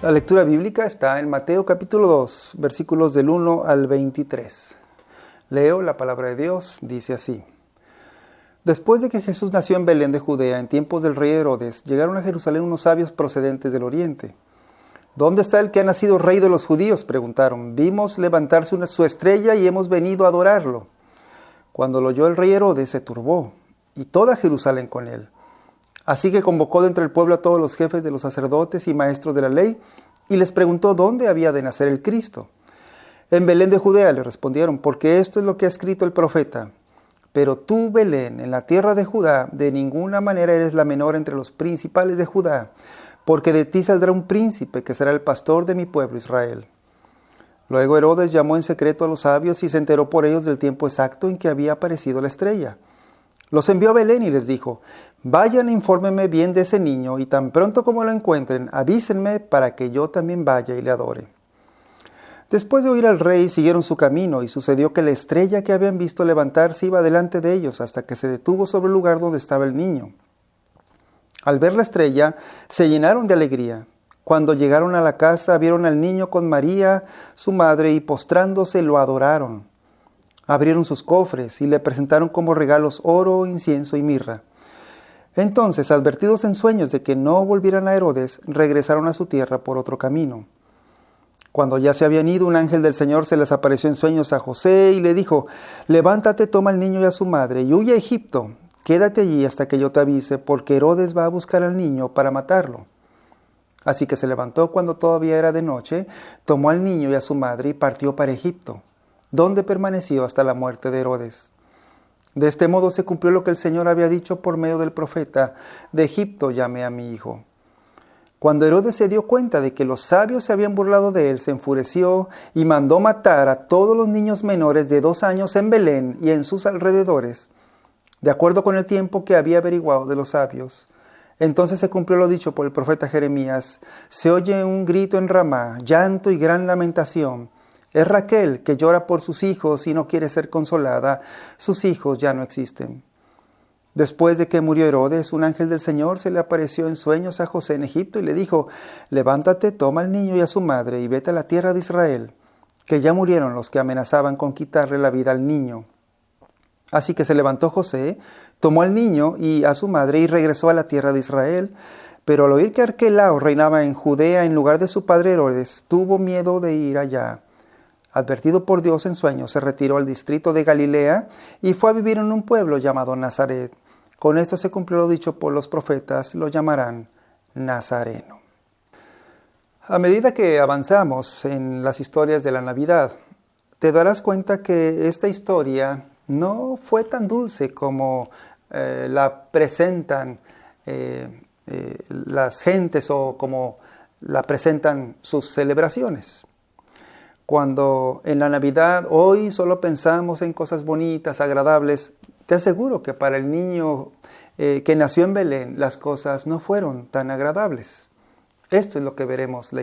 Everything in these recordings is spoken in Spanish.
La lectura bíblica está en Mateo capítulo 2, versículos del 1 al 23. Leo la palabra de Dios, dice así. Después de que Jesús nació en Belén de Judea, en tiempos del rey Herodes, llegaron a Jerusalén unos sabios procedentes del oriente. ¿Dónde está el que ha nacido rey de los judíos?, preguntaron. Vimos levantarse su estrella y hemos venido a adorarlo. Cuando lo oyó el rey Herodes, se turbó, y toda Jerusalén con él. Así que convocó de entre el pueblo a todos los jefes de los sacerdotes y maestros de la ley, y les preguntó dónde había de nacer el Cristo. En Belén de Judea, le respondieron, porque esto es lo que ha escrito el profeta. Pero tú, Belén, en la tierra de Judá, de ninguna manera eres la menor entre los principales de Judá, porque de ti saldrá un príncipe que será el pastor de mi pueblo Israel. Luego Herodes llamó en secreto a los sabios y se enteró por ellos del tiempo exacto en que había aparecido la estrella. Los envió a Belén y les dijo, vayan e infórmenme bien de ese niño, y tan pronto como lo encuentren, avísenme para que yo también vaya y le adore. Después de oír al rey, siguieron su camino, y sucedió que la estrella que habían visto levantarse iba delante de ellos, hasta que se detuvo sobre el lugar donde estaba el niño. Al ver la estrella, se llenaron de alegría. Cuando llegaron a la casa, vieron al niño con María, su madre, y postrándose lo adoraron. Abrieron sus cofres y le presentaron como regalos oro, incienso y mirra. Entonces, advertidos en sueños de que no volvieran a Herodes, regresaron a su tierra por otro camino. Cuando ya se habían ido, un ángel del Señor se les apareció en sueños a José y le dijo, levántate, toma al niño y a su madre y huye a Egipto. Quédate allí hasta que yo te avise, porque Herodes va a buscar al niño para matarlo. Así que se levantó cuando todavía era de noche, tomó al niño y a su madre y partió para Egipto, donde permaneció hasta la muerte de Herodes. De este modo se cumplió lo que el Señor había dicho por medio del profeta, de Egipto llamé a mi hijo. Cuando Herodes se dio cuenta de que los sabios se habían burlado de él, se enfureció y mandó matar a todos los niños menores de 2 años en Belén y en sus alrededores, de acuerdo con el tiempo que había averiguado de los sabios. Entonces se cumplió lo dicho por el profeta Jeremías. Se oye un grito en Ramá, llanto y gran lamentación. Es Raquel que llora por sus hijos y no quiere ser consolada. Sus hijos ya no existen. Después de que murió Herodes, un ángel del Señor se le apareció en sueños a José en Egipto y le dijo, levántate, toma al niño y a su madre y vete a la tierra de Israel, que ya murieron los que amenazaban con quitarle la vida al niño. Así que se levantó José, tomó al niño y a su madre y regresó a la tierra de Israel. Pero al oír que Arquelao reinaba en Judea en lugar de su padre Herodes, tuvo miedo de ir allá. Advertido por Dios en sueños, se retiró al distrito de Galilea y fue a vivir en un pueblo llamado Nazaret. Con esto se cumplió lo dicho por los profetas, lo llamarán Nazareno. A medida que avanzamos en las historias de la Navidad, te darás cuenta que esta historia no fue tan dulce como la presentan las gentes o como la presentan sus celebraciones. Cuando en la Navidad hoy solo pensamos en cosas bonitas, agradables, te aseguro que para el niño que nació en Belén las cosas no fueron tan agradables. Esto es lo que veremos en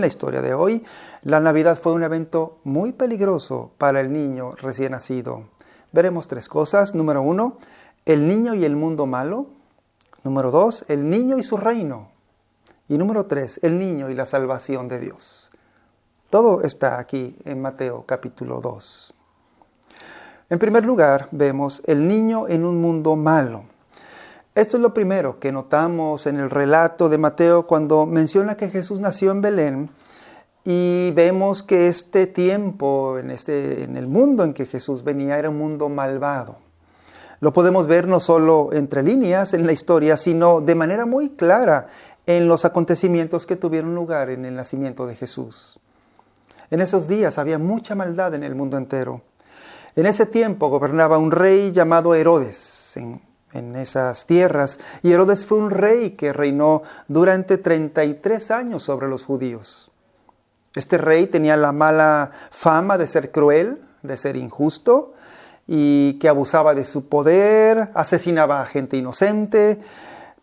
la historia de hoy. La Navidad fue un evento muy peligroso para el niño recién nacido. Veremos 3 cosas. Número 1, el niño y el mundo malo. Número 2, el niño y su reino. Y número 3, el niño y la salvación de Dios. Todo está aquí en Mateo capítulo 2. En primer lugar, vemos el niño en un mundo malo. Esto es lo primero que notamos en el relato de Mateo cuando menciona que Jesús nació en Belén y vemos que este tiempo, en el mundo en que Jesús venía, era un mundo malvado. Lo podemos ver no solo entre líneas en la historia, sino de manera muy clara en los acontecimientos que tuvieron lugar en el nacimiento de Jesús. En esos días había mucha maldad en el mundo entero. En ese tiempo gobernaba un rey llamado Herodes en esas tierras, y Herodes fue un rey que reinó durante 33 años sobre los judíos. Este rey tenía la mala fama de ser cruel, de ser injusto, y que abusaba de su poder, asesinaba a gente inocente,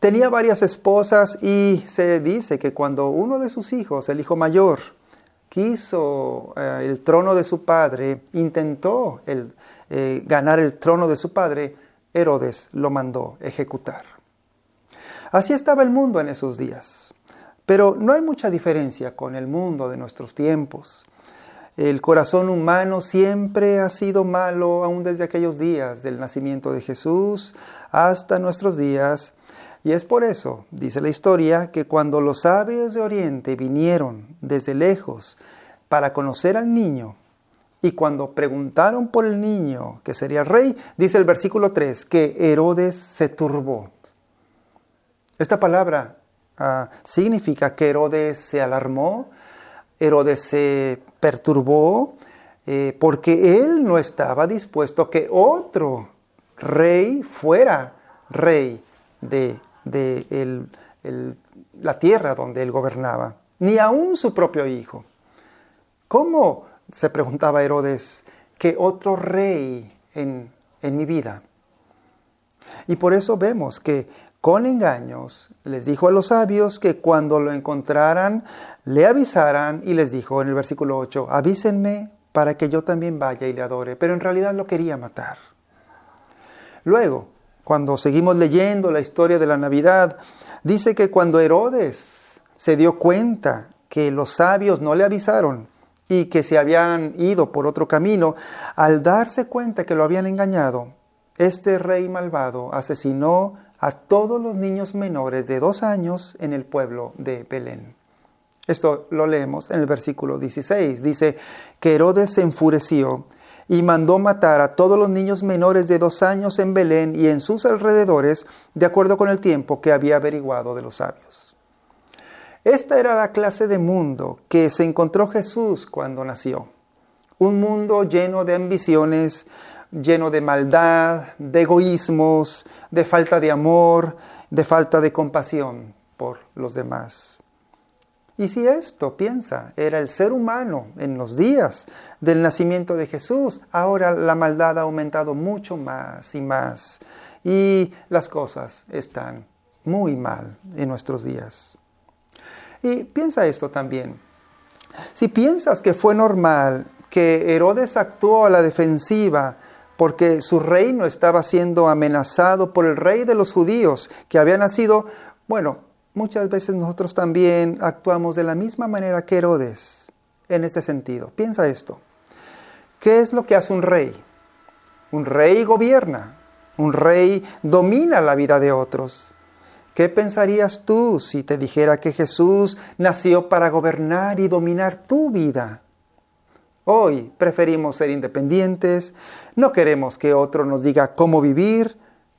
tenía varias esposas, y se dice que cuando uno de sus hijos, el hijo mayor, quiso el trono de su padre, intentó ganar el trono de su padre, Herodes lo mandó ejecutar. Así estaba el mundo en esos días. Pero no hay mucha diferencia con el mundo de nuestros tiempos. El corazón humano siempre ha sido malo, aún desde aquellos días del nacimiento de Jesús hasta nuestros días. Y es por eso, dice la historia, que cuando los sabios de Oriente vinieron desde lejos para conocer al niño, y cuando preguntaron por el niño que sería rey, dice el versículo 3, que Herodes se turbó. Esta palabra significa que Herodes se alarmó, Herodes se perturbó, porque él no estaba dispuesto a que otro rey fuera rey de la tierra donde él gobernaba, ni aún su propio hijo. ¿Cómo, se preguntaba Herodes, que otro rey en mi vida? Y por eso vemos que con engaños les dijo a los sabios que cuando lo encontraran le avisaran, y les dijo en el versículo 8, avísenme para que yo también vaya y le adore, pero en realidad lo quería matar. Luego, cuando seguimos leyendo la historia de la Navidad, dice que cuando Herodes se dio cuenta que los sabios no le avisaron y que se habían ido por otro camino, al darse cuenta que lo habían engañado, este rey malvado asesinó a todos los niños menores de 2 años en el pueblo de Belén. Esto lo leemos en el versículo 16. Dice que Herodes se enfureció y mandó matar a todos los niños menores de 2 años en Belén y en sus alrededores, de acuerdo con el tiempo que había averiguado de los sabios. Esta era la clase de mundo que se encontró Jesús cuando nació. Un mundo lleno de ambiciones, lleno de maldad, de egoísmos, de falta de amor, de falta de compasión por los demás. Y si esto, piensa, era el ser humano en los días del nacimiento de Jesús, ahora la maldad ha aumentado mucho más y más. Y las cosas están muy mal en nuestros días. Y piensa esto también. Si piensas que fue normal que Herodes actuó a la defensiva porque su reino estaba siendo amenazado por el rey de los judíos que había nacido, bueno, muchas veces nosotros también actuamos de la misma manera que Herodes en este sentido. Piensa esto. ¿Qué es lo que hace un rey? Un rey gobierna. Un rey domina la vida de otros. ¿Qué pensarías tú si te dijera que Jesús nació para gobernar y dominar tu vida? Hoy preferimos ser independientes, no queremos que otro nos diga cómo vivir,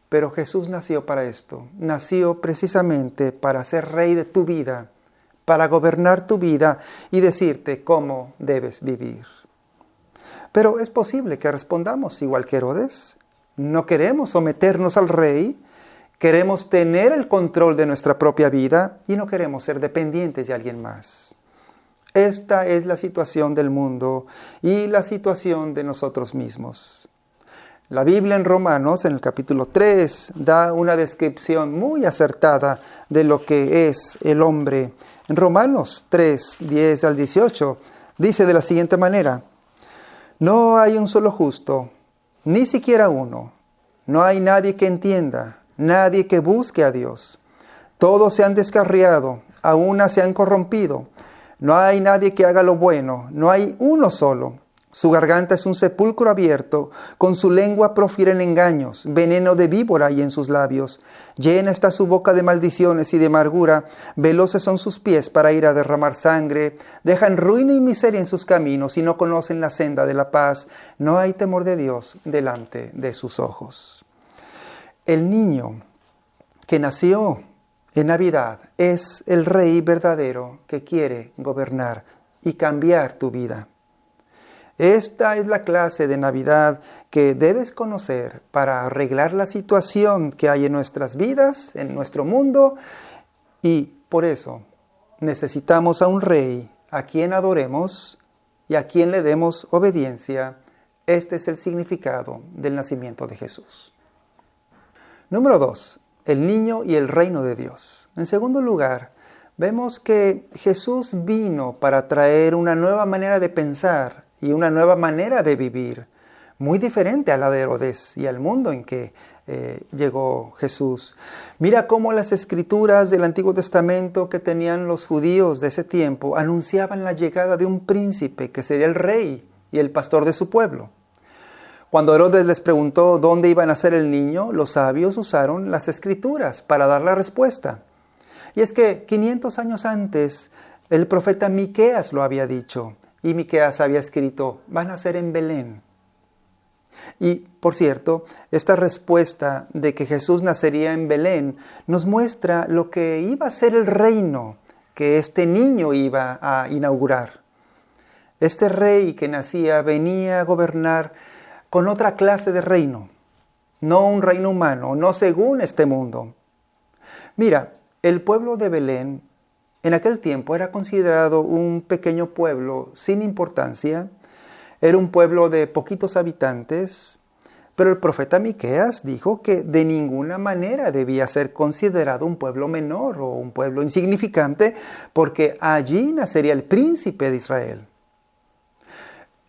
pero Jesús nació para esto. Nació precisamente para ser rey de tu vida, para gobernar tu vida y decirte cómo debes vivir. Pero es posible que respondamos igual que Herodes. No queremos someternos al rey, queremos tener el control de nuestra propia vida y no queremos ser dependientes de alguien más. Esta es la situación del mundo y la situación de nosotros mismos. La Biblia en Romanos, en el capítulo 3, da una descripción muy acertada de lo que es el hombre. En Romanos 3, 10 al 18, dice de la siguiente manera: no hay un solo justo, ni siquiera uno. No hay nadie que entienda, nadie que busque a Dios. Todos se han descarriado, a una se han corrompido. No hay nadie que haga lo bueno, no hay uno solo. Su garganta es un sepulcro abierto, con su lengua profieren engaños, veneno de víbora hay en sus labios. Llena está su boca de maldiciones y de amargura, veloces son sus pies para ir a derramar sangre. Dejan ruina y miseria en sus caminos y no conocen la senda de la paz. No hay temor de Dios delante de sus ojos. El niño que nació en Navidad es el rey verdadero que quiere gobernar y cambiar tu vida. Esta es la clase de Navidad que debes conocer para arreglar la situación que hay en nuestras vidas, en nuestro mundo, y por eso necesitamos a un rey a quien adoremos y a quien le demos obediencia. Este es el significado del nacimiento de Jesús. Número 2. El niño y el reino de Dios. En segundo lugar, vemos que Jesús vino para traer una nueva manera de pensar y una nueva manera de vivir, muy diferente a la de Herodes y al mundo en que llegó Jesús. Mira cómo las escrituras del Antiguo Testamento que tenían los judíos de ese tiempo anunciaban la llegada de un príncipe que sería el rey y el pastor de su pueblo. Cuando Herodes les preguntó dónde iba a nacer el niño, los sabios usaron las escrituras para dar la respuesta. Y es que 500 años antes, el profeta Miqueas lo había dicho, y Miqueas había escrito, va a nacer en Belén. Y, por cierto, esta respuesta de que Jesús nacería en Belén nos muestra lo que iba a ser el reino que este niño iba a inaugurar. Este rey que nacía venía a gobernar con otra clase de reino, no un reino humano, no según este mundo. Mira, el pueblo de Belén en aquel tiempo era considerado un pequeño pueblo sin importancia, era un pueblo de poquitos habitantes, pero el profeta Miqueas dijo que de ninguna manera debía ser considerado un pueblo menor o un pueblo insignificante, porque allí nacería el príncipe de Israel.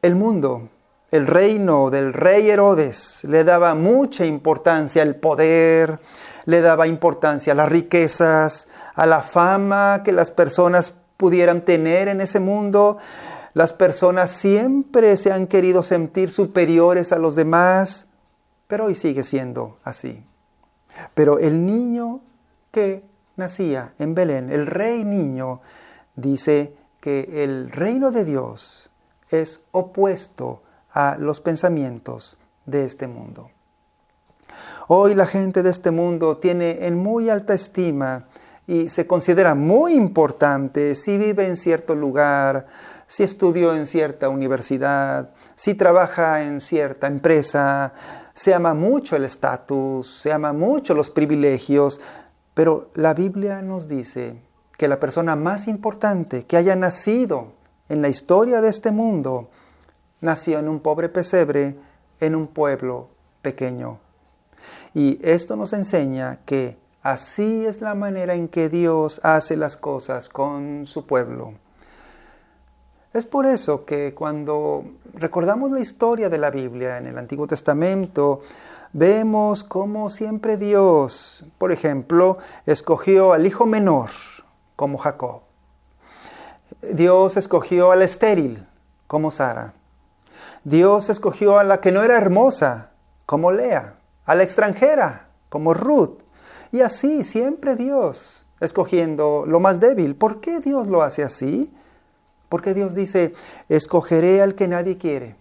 El mundo, el reino del rey Herodes, le daba mucha importancia al poder, le daba importancia a las riquezas, a la fama que las personas pudieran tener en ese mundo. Las personas siempre se han querido sentir superiores a los demás, pero hoy sigue siendo así. Pero el niño que nacía en Belén, el rey niño, dice que el reino de Dios es opuesto a los pensamientos de este mundo. Hoy la gente de este mundo tiene en muy alta estima y se considera muy importante si vive en cierto lugar, si estudió en cierta universidad, si trabaja en cierta empresa. Se ama mucho el estatus, se ama mucho los privilegios, pero la Biblia nos dice que la persona más importante que haya nacido en la historia de este mundo nació en un pobre pesebre, en un pueblo pequeño. Y esto nos enseña que así es la manera en que Dios hace las cosas con su pueblo. Es por eso que cuando recordamos la historia de la Biblia en el Antiguo Testamento, vemos cómo siempre Dios, por ejemplo, escogió al hijo menor, como Jacob. Dios escogió a la estéril, como Sara. Dios escogió a la que no era hermosa, como Lea, a la extranjera, como Ruth. Y así siempre Dios escogiendo lo más débil. ¿Por qué Dios lo hace así? Porque Dios dice, escogeré al que nadie quiere.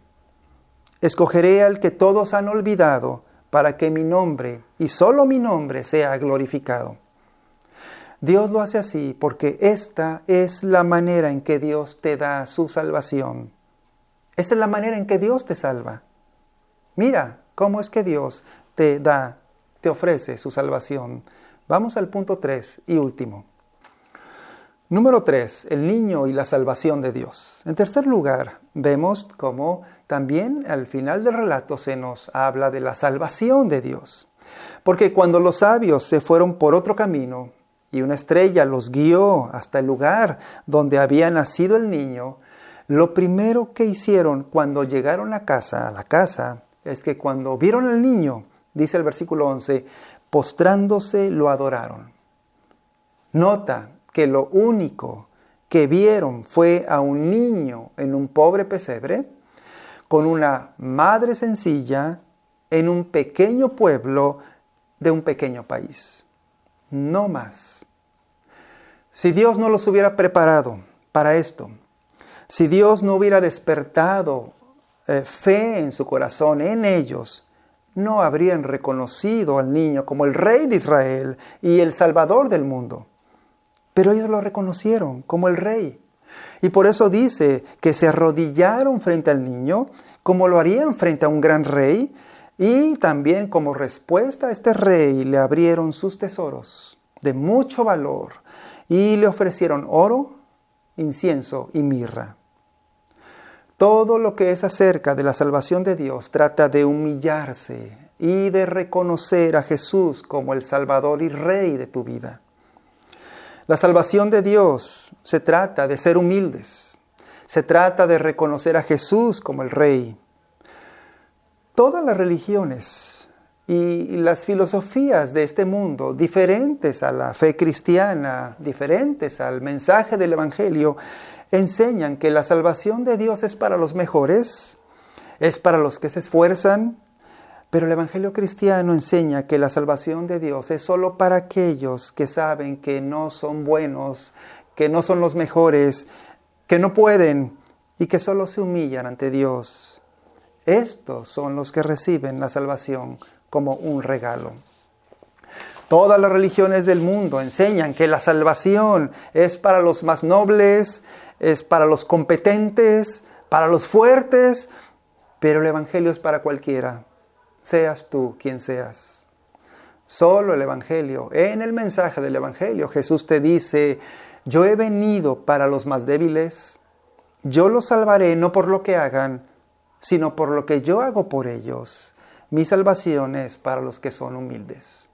Escogeré al que todos han olvidado para que mi nombre, y solo mi nombre, sea glorificado. Dios lo hace así porque esta es la manera en que Dios te da su salvación. Esta es la manera en que Dios te salva. Mira cómo es que Dios te ofrece su salvación. Vamos al punto 3 y último. Número 3, el niño y la salvación de Dios. En tercer lugar, vemos cómo también al final del relato se nos habla de la salvación de Dios. Porque cuando los sabios se fueron por otro camino y una estrella los guió hasta el lugar donde había nacido el niño, lo primero que hicieron cuando llegaron a la casa, es que cuando vieron al niño, dice el versículo 11, postrándose lo adoraron. Nota que lo único que vieron fue a un niño en un pobre pesebre, con una madre sencilla, en un pequeño pueblo de un pequeño país. No más. Si Dios no los hubiera preparado para esto, si Dios no hubiera despertado fe en su corazón, en ellos, no habrían reconocido al niño como el rey de Israel y el salvador del mundo. Pero ellos lo reconocieron como el rey. Y por eso dice que se arrodillaron frente al niño, como lo harían frente a un gran rey, y también como respuesta a este rey le abrieron sus tesoros de mucho valor y le ofrecieron oro, incienso y mirra. Todo lo que es acerca de la salvación de Dios trata de humillarse y de reconocer a Jesús como el Salvador y Rey de tu vida. La salvación de Dios se trata de ser humildes, se trata de reconocer a Jesús como el Rey. Todas las religiones y las filosofías de este mundo, diferentes a la fe cristiana, diferentes al mensaje del Evangelio, enseñan que la salvación de Dios es para los mejores, es para los que se esfuerzan, pero el Evangelio cristiano enseña que la salvación de Dios es solo para aquellos que saben que no son buenos, que no son los mejores, que no pueden y que solo se humillan ante Dios. Estos son los que reciben la salvación como un regalo. Todas las religiones del mundo enseñan que la salvación es para los más nobles, es para los competentes, para los fuertes, pero el Evangelio es para cualquiera, seas tú quien seas. Solo el Evangelio, en el mensaje del Evangelio, Jesús te dice: yo he venido para los más débiles, yo los salvaré no por lo que hagan, sino por lo que yo hago por ellos. Mi salvación es para los que son humildes.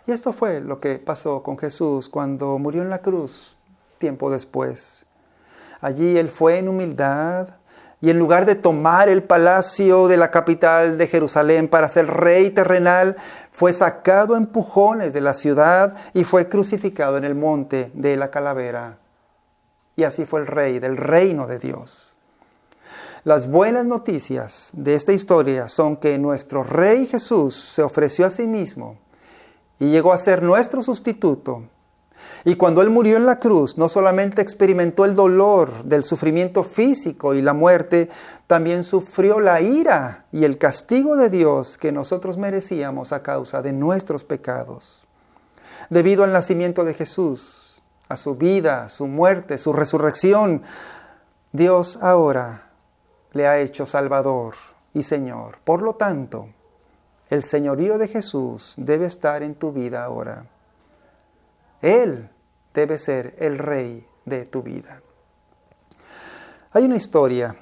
Y esto fue lo que pasó con Jesús cuando murió en la cruz, tiempo después. Allí Él fue en humildad y en lugar de tomar el palacio de la capital de Jerusalén para ser rey terrenal, fue sacado a empujones de la ciudad y fue crucificado en el monte de la calavera. Y así fue el rey del reino de Dios. Las buenas noticias de esta historia son que nuestro Rey Jesús se ofreció a sí mismo y llegó a ser nuestro sustituto. Y cuando Él murió en la cruz, no solamente experimentó el dolor del sufrimiento físico y la muerte, también sufrió la ira y el castigo de Dios que nosotros merecíamos a causa de nuestros pecados. Debido al nacimiento de Jesús, a su vida, su muerte, su resurrección, Dios ahora le ha hecho Salvador y Señor. Por lo tanto, el señorío de Jesús debe estar en tu vida ahora. Él debe ser el Rey de tu vida. Hay una historia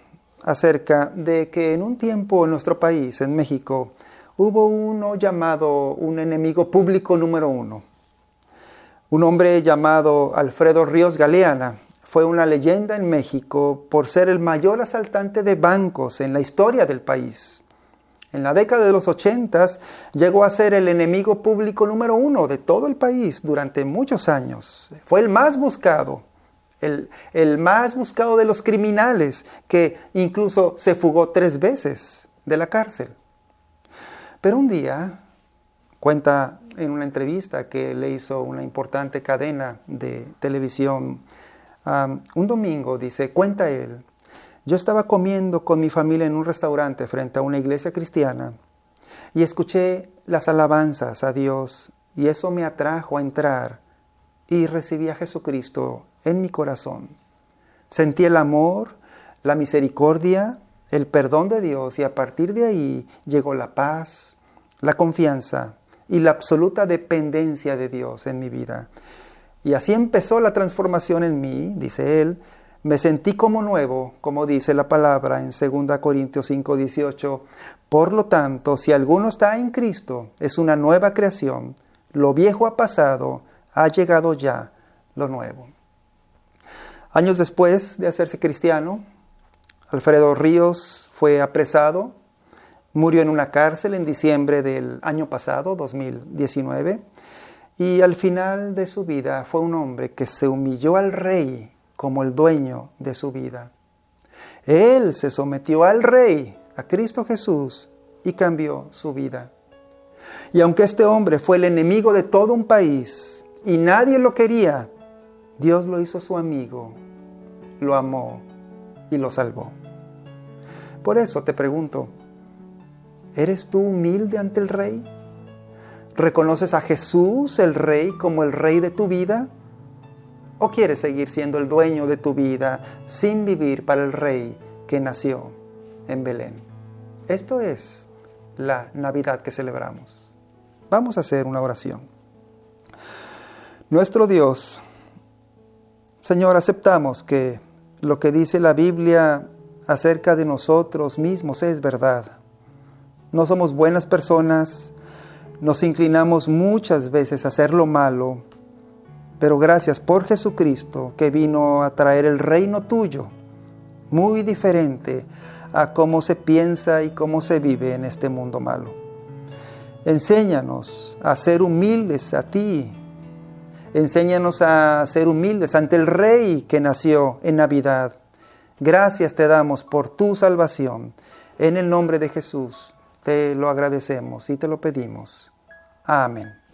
acerca de que en un tiempo en nuestro país, en México, hubo uno llamado un enemigo público número 1. Un hombre llamado Alfredo Ríos Galeana. Fue una leyenda en México por ser el mayor asaltante de bancos en la historia del país. En la década de los 80 llegó a ser el enemigo público número 1 de todo el país durante muchos años. Fue el más buscado, el más buscado de los criminales, que incluso se fugó 3 veces de la cárcel. Pero un día, cuenta en una entrevista que le hizo una importante cadena de televisión, un domingo, dice, cuenta él, yo estaba comiendo con mi familia en un restaurante frente a una iglesia cristiana y escuché las alabanzas a Dios y eso me atrajo a entrar y recibí a Jesucristo en mi corazón. Sentí el amor, la misericordia, el perdón de Dios y a partir de ahí llegó la paz, la confianza y la absoluta dependencia de Dios en mi vida. Y así empezó la transformación en mí, dice él. Me sentí como nuevo, como dice la palabra en 2 Corintios 5:18. Por lo tanto, si alguno está en Cristo, es una nueva creación. Lo viejo ha pasado, ha llegado ya lo nuevo. Años después de hacerse cristiano, Alfredo Ríos fue apresado, murió en una cárcel en diciembre del año pasado, 2019. Y al final de su vida fue un hombre que se humilló al Rey como el dueño de su vida. Él se sometió al Rey, a Cristo Jesús, y cambió su vida. Y aunque este hombre fue el enemigo de todo un país y nadie lo quería, Dios lo hizo su amigo, lo amó y lo salvó. Por eso te pregunto, ¿eres tú humilde ante el Rey? ¿Reconoces a Jesús, el Rey, como el Rey de tu vida? ¿O quieres seguir siendo el dueño de tu vida sin vivir para el Rey que nació en Belén? Esto es la Navidad que celebramos. Vamos a hacer una oración. Nuestro Dios, Señor, aceptamos que lo que dice la Biblia acerca de nosotros mismos es verdad. No somos buenas personas. Nos inclinamos muchas veces a hacer lo malo, pero gracias por Jesucristo que vino a traer el reino tuyo, muy diferente a cómo se piensa y cómo se vive en este mundo malo. Enséñanos a ser humildes a ti. Enséñanos a ser humildes ante el Rey que nació en Navidad. Gracias te damos por tu salvación. En el nombre de Jesús te lo agradecemos y te lo pedimos. Amén.